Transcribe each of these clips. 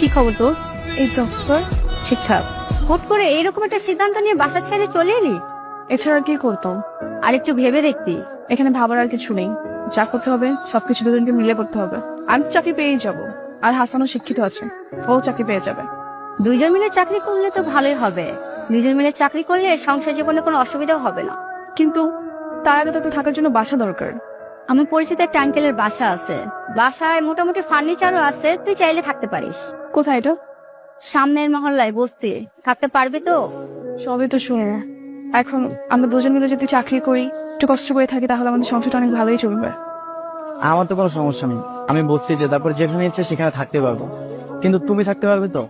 কি খবর তোর? এই তো তোর? ঠিকঠাক। হুট করে এইরকম একটা সিদ্ধান্ত নিয়ে বাসা ছেড়ে চলে এলি? এছাড়া আর কি করতাম? আর একটু ভেবে দেখতি। এখানে ভাবার আর কিছু নেই। যা করতে হবে সবকিছু দুজনকে মিলে করতে হবে। আমি তো চাকরি পেয়েই যাব, আর হাসানও শিক্ষিত আছে, ও চাকরি পেয়ে যাবে। দুইজন মিলে চাকরি করলে তো ভালোই হবে। দুইজন মিলে চাকরি করলে সংসার জীবনে কোনো অসুবিধাও হবে না। কিন্তু তার আগে তো একটু থাকার জন্য বাসা দরকার। আমার পরিচিত একটা আঙ্কেলের বাসা আছে, বাসায় মোটামুটি ফার্নিচারও আছে, তুই চাইলে থাকতে পারিস। কোথায় এটা? সামনের মহল্লায় বসতি, থাকতে পারবি তো? সবই তো শুনে, এখন আমরা দুজন মিলে যদি চাকরি করি, একটু কষ্ট করে থাকি, তাহলে আমাদের সংসারটা অনেক ভালোই চলবে। আমার তো কোনো সমস্যা নেই, আমি বলছি যে তারপর যেখানে ইচ্ছে সেখানে থাকতে পারবো, কিন্তু তুমি থাকতে পারবে তো?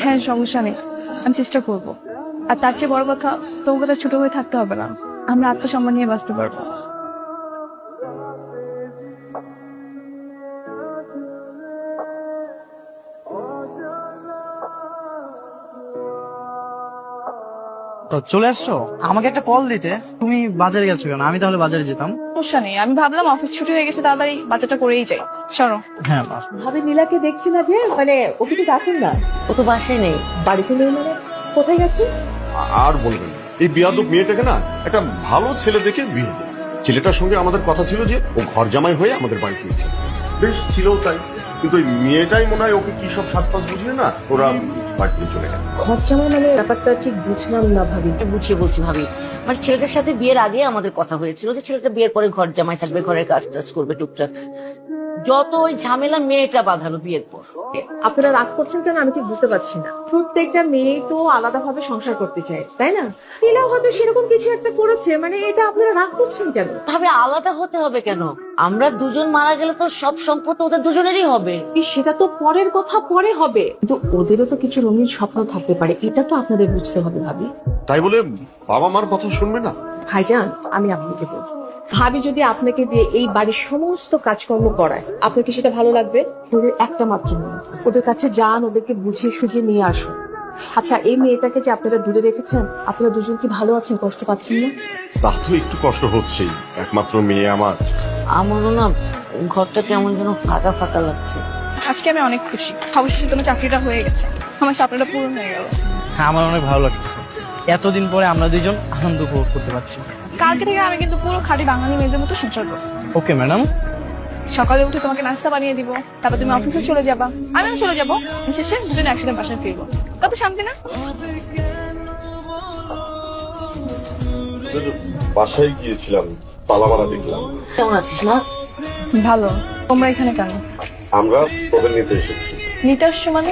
হ্যাঁ, সমস্যা নেই, আমি চেষ্টা করব। আর তার চেয়ে বড় কথা, তোমাকে তো ছোট হয়ে থাকতে হবে না, আমরা আত্মসম্মান নিয়ে বাঁচতে পারবো। তো চলে আসছো, আমাকে একটা কল দিতে। তুমি বাজারে গেছো কেন? আমি তাহলে বাজারে যেতাম। সমস্যা নেই, আমি ভাবলাম অফিস ছুটি হয়ে গেছে, তাড়াতাড়ি বাচ্চাটা করেই যাই। সরো। হ্যাঁ, ভাবি নীলাকে দেখছি না যে, মানে ওকে তো ডাকুন না। ও তো বাসায় নেই, বাড়িতে নেই, মানে কোথায় গেছে? আর বলবেন না। এই বিয়াদব মেয়েটাকে না একটা ভালো ছেলে দেখে বিয়ে দেয়। ছেলেটার সঙ্গে আমাদের কথা ছিল যে ও ঘর জামাই হয়ে আমাদের বাড়িতে এসেছে। বেশ ছিল তাই, কিন্তু ওই মেয়েটাই মনে হয় ওকে কি সব সাত পাঁচ বুঝিয়ে না ওরা বাড়িতে চলে গেল। ঘর জামাই মানে ব্যাপারটা ঠিক বুঝলাম না ভাবি। বুঝিয়ে বলছি ভাবি, মানে ছেলেটার সাথে বিয়ের আগে আমাদের কথা হয়েছিল যে ছেলেটা বিয়ের পরে ঘর জামাই থাকবে, ঘরের কাজ টাজ করবে টুকটাক। যত ওই ঝামেলা মেয়েটা বাঁধালো বিয়ের পর। আপনারা রাগ করছেন কেন আমি ঠিক বুঝতে পারছি না। প্রত্যেকটা মেয়ে তো আলাদাভাবে সংসার করতে চায়, তাই না? নীলাও হয়তো সেরকম কিছু একটা করেছে, মানে এটা আপনারা রাগ করছেন কেন? ভাবে আলাদা হতে হবে কেন? আমরা দুজন মারা গেলে তো সব সম্পত্তি ওদের দুজনেরই হবে। সেটা তো পরের কথা, পরে হবে, কিন্তু ওদেরও তো কিছু রঙিন স্বপ্ন থাকতে পারে, এটা তো আপনাদের বুঝতে হবে ভাবি। তাই বলে বাবা মার কথা শুনবে না? ভাইজান, আমি আপনাকে বলবো, ভাবি যদি আপনাকে দিয়ে এই বাড়ির সমস্ত কাজকর্ম করায়, আপনার কি সেটা ভালো লাগবে? ওদের একটা মাত্র মেয়ে, ওদের কাছে যান, ওদেরকে বুঝিয়ে সুঝিয়ে নিয়ে আসুন। আচ্ছা, এই মেয়েটাকে যে আপনারা দূরে রেখেছেন, আপনারা দুজন কি ভালো আছেন? কষ্ট পাচ্ছেন না? তা তো একটু কষ্ট হচ্ছেই, একমাত্র মেয়ে আমার। আমারও না ঘরটা কেমন যেন ফাঁকা ফাঁকা লাগছে। আজকে আমি অনেক খুশি, অবশেষে তোমার চাকরিটা হয়ে গেছে, আমার স্বপ্নটা পূরণ হয়ে গেল। হ্যাঁ, আমার অনেক ভালো লাগছে। এতদিন পরে আমরা দুজন আনন্দ উপভোগ করতে পারছি। কালকে থেকে আমি কিন্তু পুরো খাঁটি বাঙালি মেয়েদের মতো সংসার করবো। Okay madam. সকালে উঠে তোমাকে নাস্তা বানিয়ে দিব, তারপর তুমি অফিসে চলে যাবা, আমিও চলে যাবো, শেষে দুজনে একসাথে বাসায় ফিরবো। কত শান্তি না? বাসায় গিয়েছিলাম, তালামারা দেখলাম। কেমন আছিস মা? ভালো। তোমরা এখানে কেন? আমরা ওদের নিতে এসেছি। নিতে আসছো মানে?